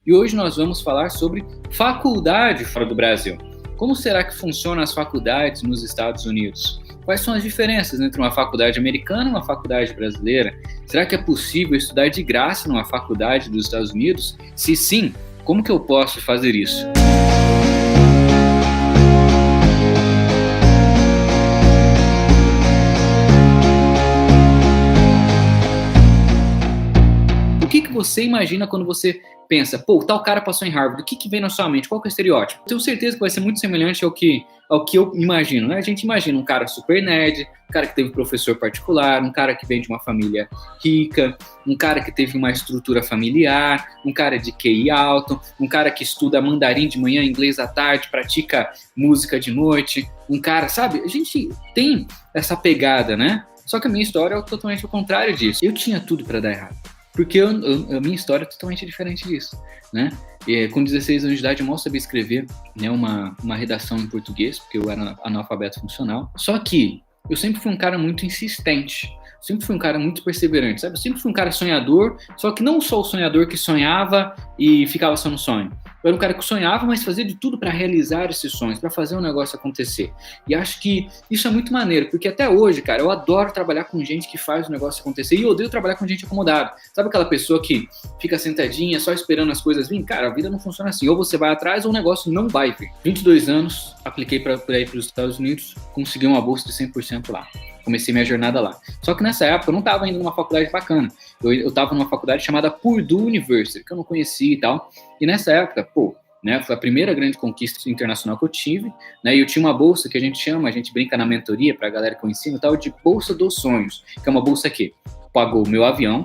E hoje nós vamos falar sobre faculdade fora do Brasil. Como será que funcionam as faculdades nos Estados Unidos? Quais são as diferenças entre uma faculdade americana e uma faculdade brasileira? Será que é possível estudar de graça numa faculdade dos Estados Unidos? Se sim, como que eu posso fazer isso? O que você imagina quando você pensa, tal cara passou em Harvard, o que vem na sua mente? Qual que é o estereótipo? Tenho certeza que vai ser muito semelhante ao que eu imagino, né? A gente imagina um cara super nerd, um cara que teve professor particular, um cara que vem de uma família rica, um cara que teve uma estrutura familiar, um cara de QI alto, um cara que estuda mandarim de manhã, inglês à tarde, pratica música de noite, um cara, sabe? A gente tem essa pegada, né? Só que a minha história é totalmente o contrário disso. Eu tinha tudo para dar errado. Porque a minha história é totalmente diferente disso, né? Com 16 anos de idade eu mal sabia escrever, né, uma redação em português, porque eu era analfabeto funcional. Só que eu sempre fui um cara muito insistente, sempre fui um cara muito perseverante, sabe? Eu sempre fui um cara sonhador, só que não só o sonhador que sonhava e ficava só no sonho. Eu era um cara que sonhava, mas fazia de tudo para realizar esses sonhos, para fazer um negócio acontecer. E acho que isso é muito maneiro, porque até hoje, cara, eu adoro trabalhar com gente que faz o negócio acontecer e eu odeio trabalhar com gente acomodada. Sabe aquela pessoa que fica sentadinha, só esperando as coisas virem? Cara, a vida não funciona assim. Ou você vai atrás ou o negócio não vai vir. 22 anos, apliquei para ir para os Estados Unidos, consegui uma bolsa de 100% lá. Comecei minha jornada lá. Só que nessa época eu não estava indo numa faculdade bacana. Eu estava numa faculdade chamada Purdue University, que eu não conhecia e tal. E nessa época, né, foi a primeira grande conquista internacional que eu tive, né, e eu tinha uma bolsa que a gente brinca na mentoria para a galera que eu ensino, tal, de Bolsa dos Sonhos, que é uma bolsa que pagou meu avião,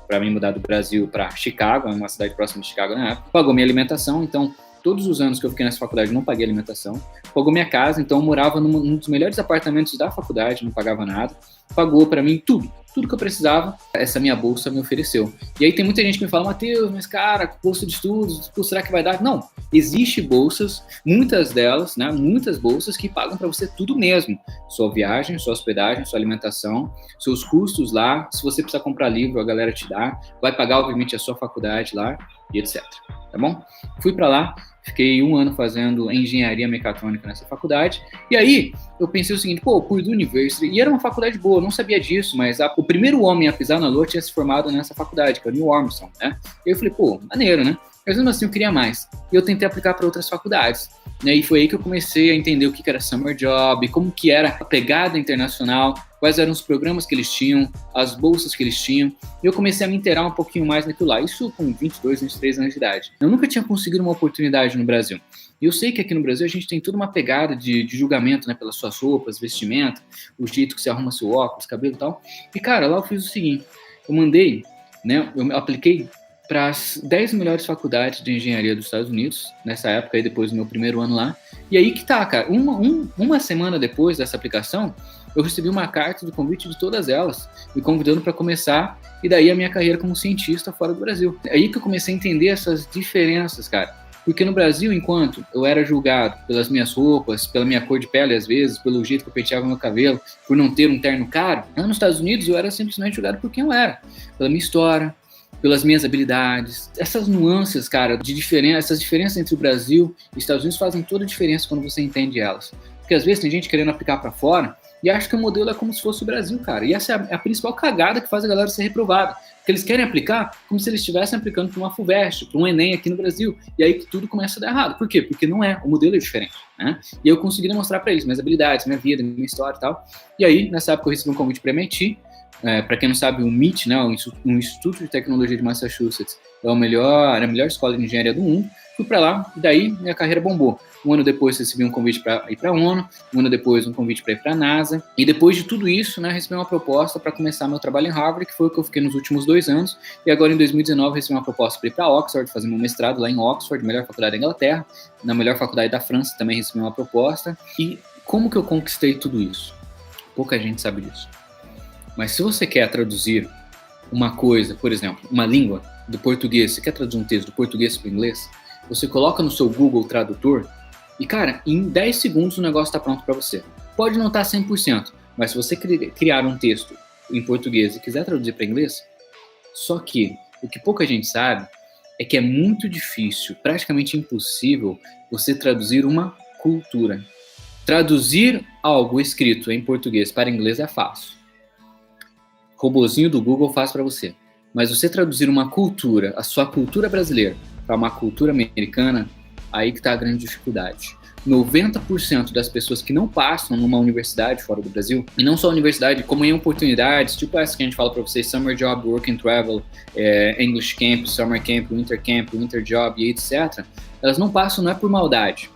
para mim mudar do Brasil para Chicago, uma cidade próxima de Chicago na época, pagou minha alimentação, então todos os anos que eu fiquei nessa faculdade não paguei alimentação, pagou minha casa, então eu morava num dos melhores apartamentos da faculdade, não pagava nada, pagou para mim tudo que eu precisava, essa minha bolsa me ofereceu. E aí tem muita gente que me fala, Matheus, mas cara, bolsa de estudos, será que vai dar? Não, existe bolsas, muitas delas, né, muitas bolsas que pagam para você tudo mesmo, sua viagem, sua hospedagem, sua alimentação, seus custos lá, se você precisar comprar livro, a galera te dá, vai pagar obviamente a sua faculdade lá e etc. Tá bom? Fui para lá, fiquei 1 ano fazendo engenharia mecatrônica nessa faculdade, e aí eu pensei o seguinte, Purdue University, e era uma faculdade boa, eu não sabia disso, mas o primeiro homem a pisar na Lua tinha se formado nessa faculdade, que é o Neil Armstrong, né? E eu falei, maneiro, né? Mas mesmo assim eu queria mais, e eu tentei aplicar para outras faculdades, né? E foi aí que eu comecei a entender o que era summer job, como que era a pegada internacional, quais eram os programas que eles tinham, as bolsas que eles tinham, e eu comecei a me inteirar um pouquinho mais naquilo lá, isso com 22, 23 anos de idade. Eu nunca tinha conseguido uma oportunidade no Brasil. E eu sei que aqui no Brasil a gente tem toda uma pegada de julgamento, né, pelas suas roupas, vestimenta, o jeito que você arruma seu óculos, cabelo e tal. E, cara, lá eu fiz o seguinte, eu mandei, né, eu apliquei para as 10 melhores faculdades de engenharia dos Estados Unidos, nessa época, aí depois do meu primeiro ano lá. E aí que tá, cara, uma semana depois dessa aplicação, eu recebi uma carta do convite de todas elas, me convidando para começar, e daí a minha carreira como cientista fora do Brasil. É aí que eu comecei a entender essas diferenças, cara. Porque no Brasil, enquanto eu era julgado pelas minhas roupas, pela minha cor de pele às vezes, pelo jeito que eu penteava meu cabelo, por não ter um terno caro, lá nos Estados Unidos eu era simplesmente julgado por quem eu era, pela minha história, pelas minhas habilidades. Essas nuances, cara, essas diferenças entre o Brasil e os Estados Unidos fazem toda a diferença quando você entende elas. Porque às vezes tem gente querendo aplicar para fora e acha que o modelo é como se fosse o Brasil, cara. E essa é a principal cagada que faz a galera ser reprovada. Porque eles querem aplicar como se eles estivessem aplicando para uma FUVEST, para um Enem aqui no Brasil. E aí que tudo começa a dar errado. Por quê? Porque não é. O modelo é diferente, né? E eu consegui demonstrar para eles minhas habilidades, minha vida, minha história e tal. E aí, nessa época, eu recebi um convite para MIT. Para quem não sabe, o MIT, né, o Instituto de Tecnologia de Massachusetts, é a melhor escola de engenharia do mundo. Fui para lá e daí minha carreira bombou. 1 ano depois recebi um convite para ir para a ONU, 1 ano depois um convite para ir para a NASA. E depois de tudo isso, né, recebi uma proposta para começar meu trabalho em Harvard, que foi o que eu fiquei nos últimos 2 anos. E agora em 2019 recebi uma proposta para ir para Oxford, fazer meu mestrado lá em Oxford, melhor faculdade da Inglaterra. Na melhor faculdade da França também recebi uma proposta. E como que eu conquistei tudo isso? Pouca gente sabe disso. Mas se você quer traduzir uma coisa, por exemplo, uma língua do português, você quer traduzir um texto do português para o inglês, você coloca no seu Google Tradutor e, cara, em 10 segundos o negócio está pronto para você. Pode não estar 100%, mas se você criar um texto em português e quiser traduzir para inglês, só que o que pouca gente sabe é que é muito difícil, praticamente impossível, você traduzir uma cultura. Traduzir algo escrito em português para inglês é fácil. Robozinho do Google faz para você. Mas você traduzir uma cultura, a sua cultura brasileira, para uma cultura americana, aí que está a grande dificuldade. 90% das pessoas que não passam numa universidade fora do Brasil, e não só universidade, como em oportunidades, tipo essa que a gente fala para vocês, Summer Job, Work and Travel, English Camp, Summer Camp, Winter Job e etc., elas não passam, não é por maldade,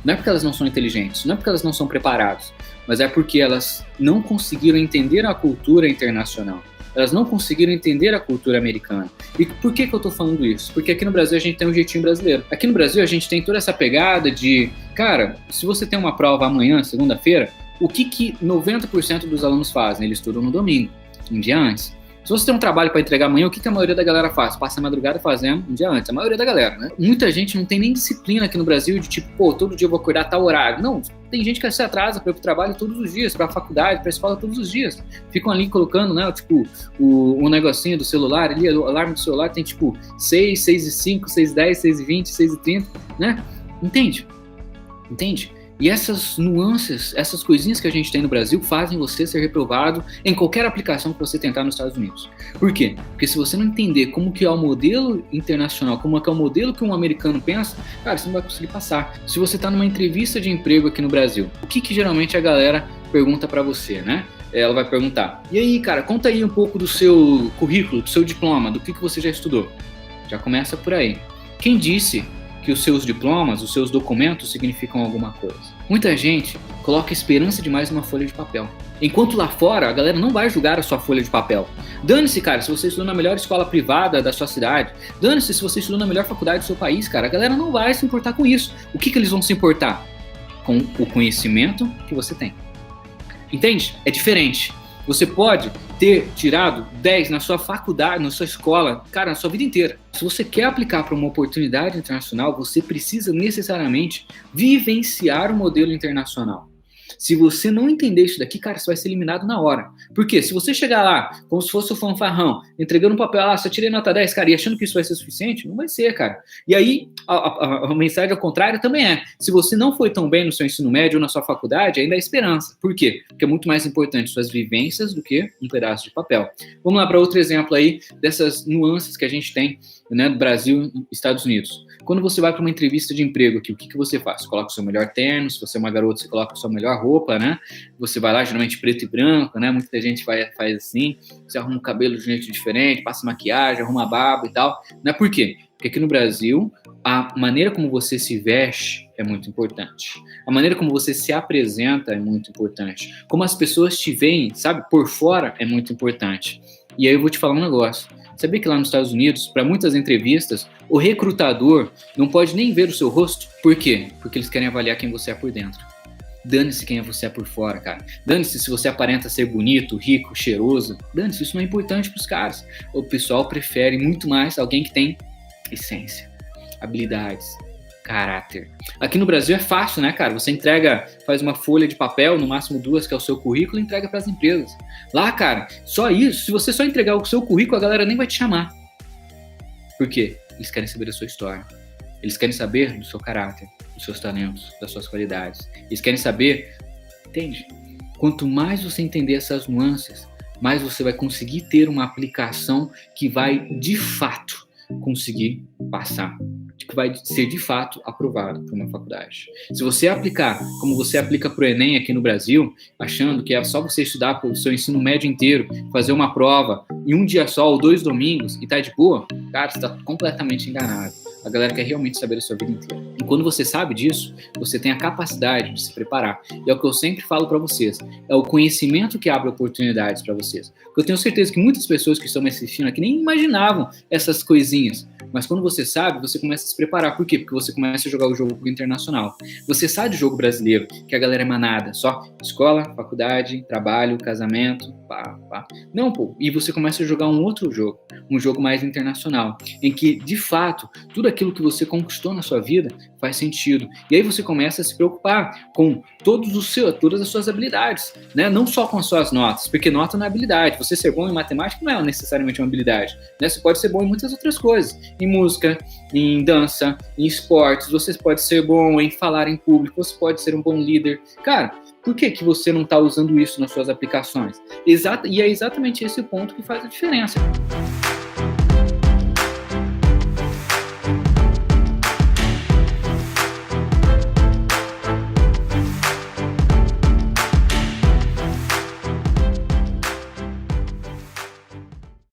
não é porque elas não são inteligentes, não é porque elas não são preparadas, mas é porque elas não conseguiram entender a cultura internacional. Elas não conseguiram entender a cultura americana. E por que eu tô falando isso? Porque aqui no Brasil a gente tem um jeitinho brasileiro. Aqui no Brasil a gente tem toda essa pegada de, cara, se você tem uma prova amanhã, segunda-feira, o que 90% dos alunos fazem? Eles estudam no domingo, um dia antes. Se você tem um trabalho para entregar amanhã, o que a maioria da galera faz? Passa a madrugada fazendo um dia antes. A maioria da galera, né? Muita gente não tem nem disciplina aqui no Brasil de tipo, pô, todo dia eu vou acordar a tal horário. Não, tem gente que se atrasa para ir pro trabalho todos os dias, para a faculdade, para a escola todos os dias. Ficam ali colocando, né, tipo, o negocinho do celular ali, o alarme do celular tem tipo 6, 6 e 5, 6 e 10, 6 e 20, 6 e 30, né? Entende? E essas nuances, essas coisinhas que a gente tem no Brasil fazem você ser reprovado em qualquer aplicação que você tentar nos Estados Unidos. Por quê? Porque se você não entender como que é o modelo internacional, como é que é o modelo que um americano pensa, cara, você não vai conseguir passar. Se você está numa entrevista de emprego aqui no Brasil, o que geralmente a galera pergunta para você, né? Ela vai perguntar, e aí, cara, conta aí um pouco do seu currículo, do seu diploma, do que você já estudou. Já começa por aí. Quem disse que os seus diplomas, os seus documentos significam alguma coisa? Muita gente coloca esperança demais numa folha de papel. Enquanto lá fora, a galera não vai julgar a sua folha de papel. Dane-se, cara, se você estudou na melhor escola privada da sua cidade. Dane-se se você estudou na melhor faculdade do seu país, cara. A galera não vai se importar com isso. O que eles vão se importar? Com o conhecimento que você tem. Entende? É diferente. Você pode ter tirado 10 na sua faculdade, na sua escola, cara, na sua vida inteira. Se você quer aplicar para uma oportunidade internacional, você precisa necessariamente vivenciar o modelo internacional. Se você não entender isso daqui, cara, você vai ser eliminado na hora. Por quê? Se você chegar lá, como se fosse o fanfarrão, entregando um papel, só tirei nota 10, cara, e achando que isso vai ser suficiente, não vai ser, cara. E aí, a mensagem ao contrário também é, se você não foi tão bem no seu ensino médio ou na sua faculdade, ainda há esperança. Por quê? Porque é muito mais importante suas vivências do que um pedaço de papel. Vamos lá para outro exemplo aí, dessas nuances que a gente tem, né, do Brasil e Estados Unidos. Quando você vai para uma entrevista de emprego aqui, o que você faz? Você coloca o seu melhor terno, se você é uma garota, você coloca a sua melhor roupa, né? Você vai lá, geralmente preto e branco, né? Muita gente faz assim, você arruma o cabelo de um jeito diferente, passa maquiagem, arruma a barba e tal. Não é por quê? Porque aqui no Brasil, a maneira como você se veste é muito importante. A maneira como você se apresenta é muito importante. Como as pessoas te veem, sabe, por fora é muito importante. E aí eu vou te falar um negócio. Sabia que lá nos Estados Unidos, para muitas entrevistas, o recrutador não pode nem ver o seu rosto? Por quê? Porque eles querem avaliar quem você é por dentro. Dane-se quem você é por fora, cara. Dane-se se você aparenta ser bonito, rico, cheiroso. Dane-se, isso não é importante para os caras. O pessoal prefere muito mais alguém que tem essência, habilidades, caráter. Aqui no Brasil é fácil, né, cara? Você faz uma folha de papel, no máximo 2, que é o seu currículo, e entrega para as empresas. Lá, cara, só isso. Se você só entregar o seu currículo, a galera nem vai te chamar. Por quê? Eles querem saber da sua história. Eles querem saber do seu caráter, dos seus talentos, das suas qualidades. Eles querem saber, entende? Quanto mais você entender essas nuances, mais você vai conseguir ter uma aplicação que vai, de fato, conseguir passar, que vai ser de fato aprovado por uma faculdade. Se você aplicar como você aplica para o Enem aqui no Brasil, achando que é só você estudar para o seu ensino médio inteiro, fazer uma prova em um dia só ou 2 domingos e tá de boa, cara, você está completamente enganado. A galera quer realmente saber a sua vida inteira. E quando você sabe disso, você tem a capacidade de se preparar. E é o que eu sempre falo para vocês. É o conhecimento que abre oportunidades para vocês. Porque eu tenho certeza que muitas pessoas que estão me assistindo aqui nem imaginavam essas coisinhas. Mas quando você sabe, você começa a se preparar. Por quê? Porque você começa a jogar o jogo internacional. Você sabe do jogo brasileiro, que a galera é manada. Só escola, faculdade, trabalho, casamento, pá. Não, pô. E você começa a jogar um outro jogo. Um jogo mais internacional. Em que, de fato, tudo aquilo que você conquistou na sua vida faz sentido. E aí você começa a se preocupar com todas as suas habilidades, né? Não só com as suas notas, porque nota não é habilidade. Você ser bom em matemática não é necessariamente uma habilidade, né? Você pode ser bom em muitas outras coisas. em música, em dança, em esportes, você pode ser bom em falar em público, você pode ser um bom líder. Cara, por que você não está usando isso nas suas aplicações? E é exatamente esse o ponto que faz a diferença.